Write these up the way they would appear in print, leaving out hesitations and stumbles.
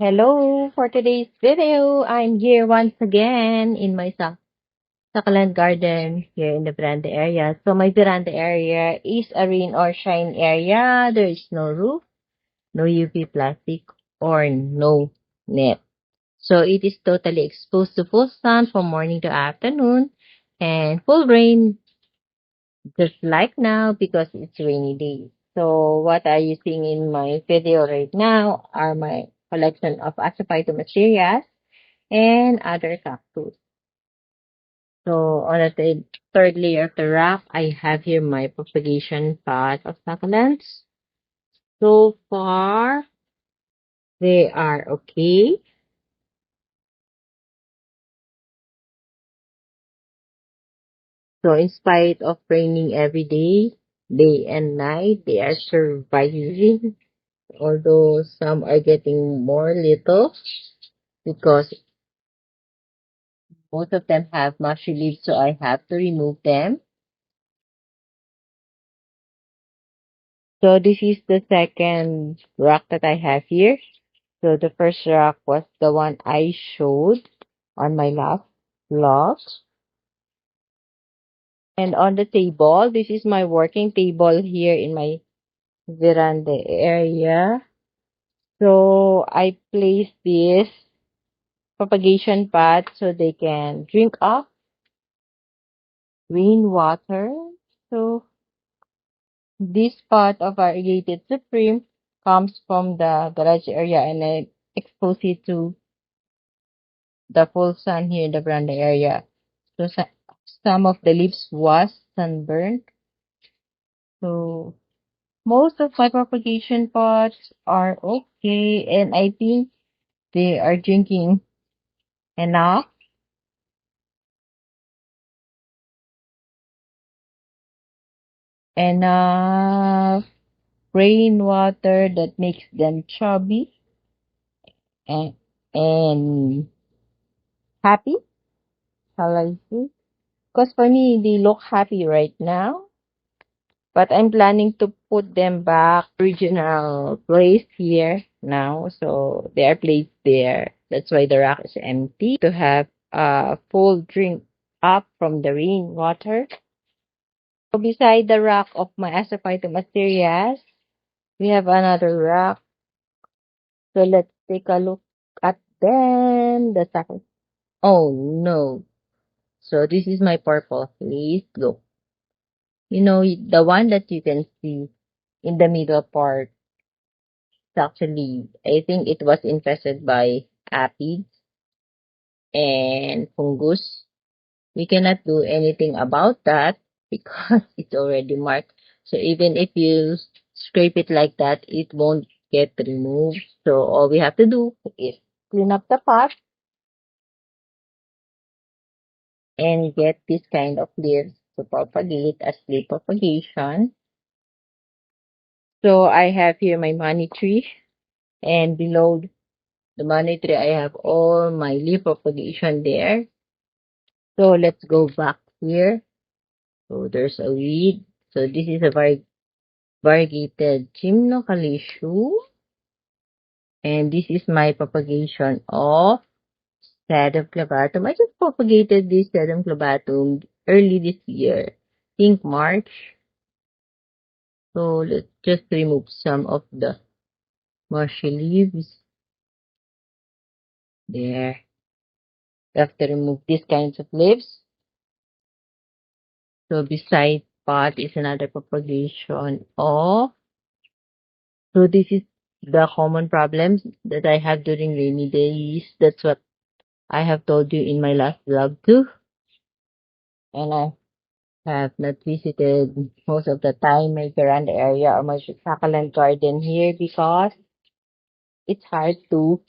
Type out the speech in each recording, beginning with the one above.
Hello, for today's video, I'm here once again in my succulent garden here in the veranda area. So my veranda area is a rain or shine area. There is no roof, no UV plastic, or no net. So it is totally exposed to full sun from morning to afternoon and full rain just like now because it's rainy day. So what are you seeing in my video right now are my collection of Asophytum and other cactus. So on the third layer of the rock, I have here my propagation pot of succulents. So far, they are okay. So in spite of raining every day and night, they are surviving. Although some are getting more little because most of them have mushy leaves, so I have to remove them. So this is the second rock that I have here. So the first rock was the one I showed on my last vlog. And on the table, this is my working table here in my veranda area. So I place this propagation pot so they can drink up rainwater. So this pot of variegated supreme comes from the garage area and I expose it to the full sun here in the veranda area. So some of the leaves was sunburned. So most of my propagation pots are okay, and I think they are drinking enough enough rainwater that makes them chubby and and happy. Shall I say? Because for me, they look happy right now. But I'm planning to put them back original place here now. So they are placed there. That's why the rack is empty to have a full drink up from the rainwater. So beside the rack of my Asophytum asterias, we have another rack. So let's take a look at them. The second. Oh no. So this is my purple haze. Look. You know, the one that you can see in the middle part. Actually, I think it was infested by aphids and fungus. We cannot do anything about that because it's already marked. So even if you scrape it like that, it won't get removed. So all we have to do is clean up the pot and get this kind of leaves to propagate as leaf propagation. So I have here my money tree, and below the money tree I have all my leaf propagation there. So let's go back here. So there's a weed. So this is a variegated gymnocalishu. And this is my propagation of sedum clavatum. I just propagated this sedum clavatum early this year. I think March. So let's just remove some of the mushy leaves. There. You have to remove these kinds of leaves. So beside pot is another propagation of. So this is the common problems that I have during rainy days. That's what I have told you in my last vlog too. And I have not visited most of the time my veranda area or my succulent garden here because it's hard to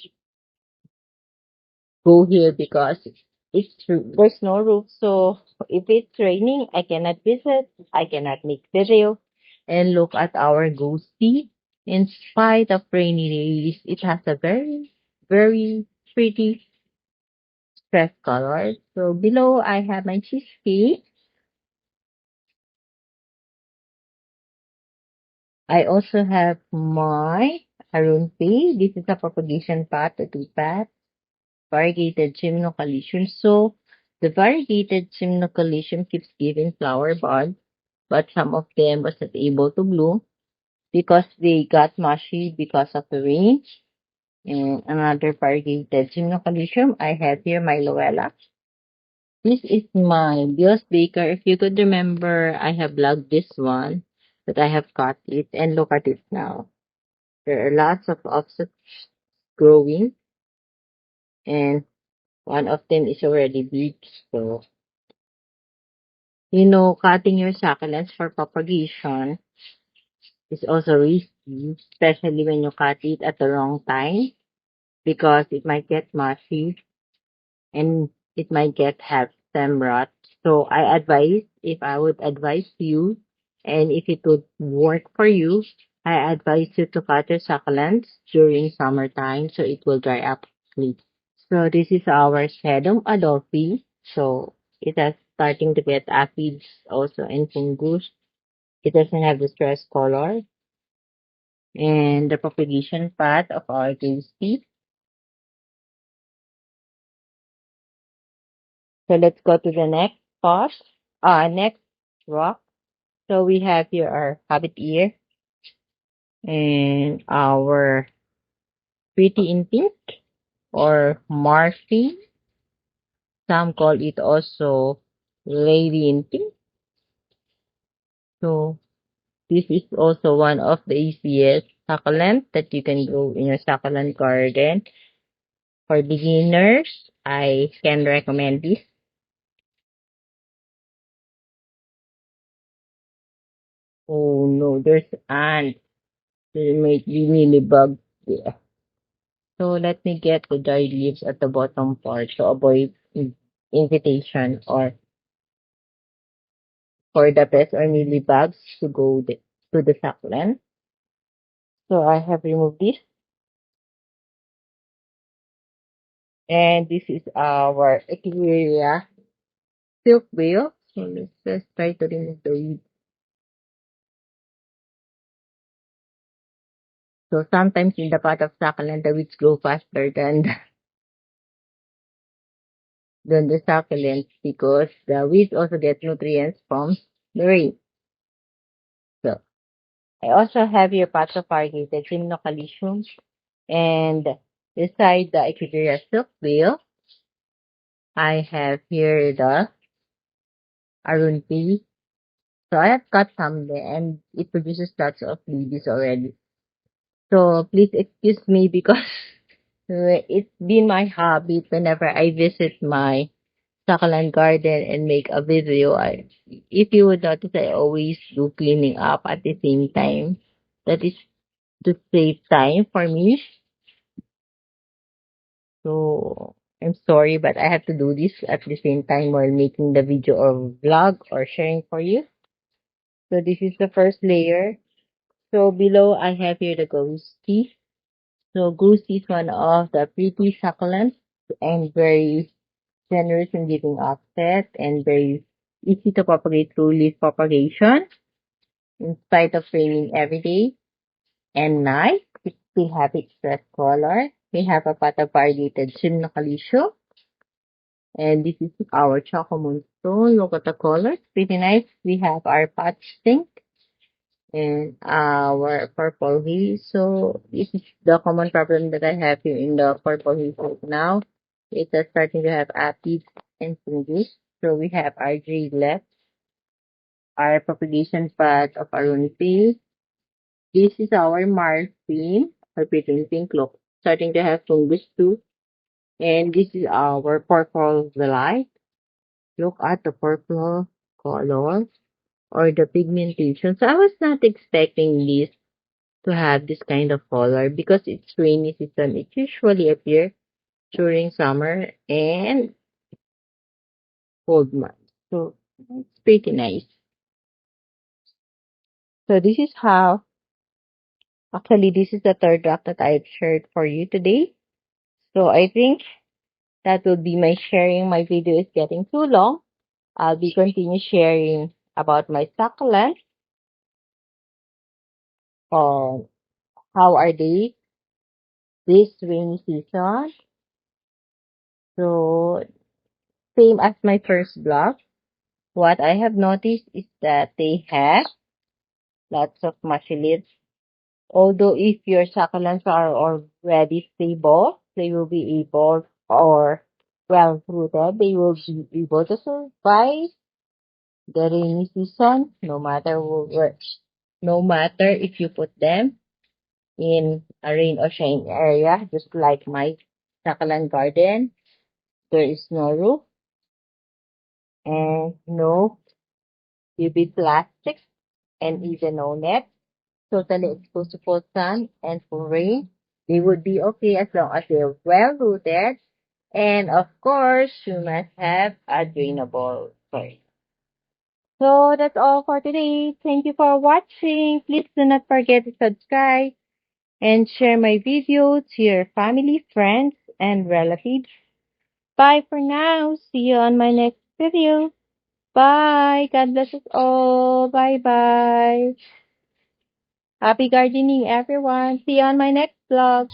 go here because there's no roof. So if it's raining, I cannot visit. I cannot make video. And look at our ghosty. In spite of rainy days, it has a very pretty stress color. So below, I have my cheesecake. I also have my Arunpe. This is a propagation path, a two-path, variegated gymnocalycium. So the variegated gymnocalycium keeps giving flower buds, but some of them wasn't able to bloom because they got mushy because of the rain. And another variegated gymnocalycium, I have here my Luella. This is my Bios Baker. If you could remember, I have vlogged this one, but I have cut it, and look at it now. There are lots of offsets growing, and one of them is already big. So, cutting your succulents for propagation is also risky, especially when you cut it at the wrong time, because it might get mushy and it might have stem rot. So I advise, if I would advise you, and if it would work for you, I advise you to cut your succulents during summertime so it will dry up quickly. So this is our sedum adolphi. So it is starting to get aphids also and fungus. It doesn't have the stress color and the propagation path of our daisy. So let's go to the next spot. Next rock. So we have here our habit ear and our pretty in pink or Marfin. Some call it also lady in pink. So this is also one of the easiest succulent that you can grow in your succulent garden. For beginners, I can recommend this. Oh no, there's ants. There might be really bugs there. So let me get the dried leaves at the bottom part to avoid invitation or for the pests or mealybugs to go to the succulent. So I have removed this. And this is our Echeveria silk veil. So let's just try to remove the weeds. So sometimes in the pot of succulent, the weeds grow faster than than the succulent because the weeds also get nutrients from the rain. So I also have here pots of variegated Gymnocalycium and beside the Echeveria silk veil, I have here the Arunpi. So I have cut some there and it produces lots of leaves already. So please excuse me because it's been my habit whenever I visit my succulent garden and make a video. If you would notice, I always do cleaning up at the same time. That is to save time for me. So I'm sorry, but I have to do this at the same time while making the video or vlog or sharing for you. So this is the first layer. So below I have here the goose tea. So goose tea is one of the pretty succulents and very generous in giving offset and very easy to propagate through leaf propagation. In spite of raining every day and night, it still have its red color. We have a pot of variegated Gymnocalycium. And this is our Choco Moonstone. Look at the colors. Pretty nice. We have our patch pink and our purple haze. So this is the common problem that I have here in the purple haze right now. It is starting to have aphids and fungus. So we have our gray left, our propagation path of Arunpi. This is our Marfin, our pretty pink look, starting to have fungus too. And this is our purple velite. Look at the purple color or the pigmentation. So I was not expecting this to have this kind of color because it's rainy season. It usually appears during summer and cold months. So it's pretty nice. So this is how, actually this is the third draft that I've shared for you today. So I think that will be my sharing. My video is getting too long. I'll be continue sharing about my succulents on how are they this rainy season. So, same as my first blog, what I have noticed is that they have lots of mushy leaves. Although if your succulents are already stable, they will be able or well rooted, they will be able to survive the rainy season no matter where, no matter if you put them in a rain or shine area, just like my succulent garden. There is no roof and no UV plastic and even no net. Totally exposed to full sun and full rain. They would be okay as long as they're well rooted. And of course, you must have a drainable soil. So that's all for today. Thank you for watching. Please do not forget to subscribe and share my video to your family, friends, and relatives. Bye for now. See you on my next video. Bye. God bless us all. Bye bye. Happy gardening, everyone. See you on my next vlog.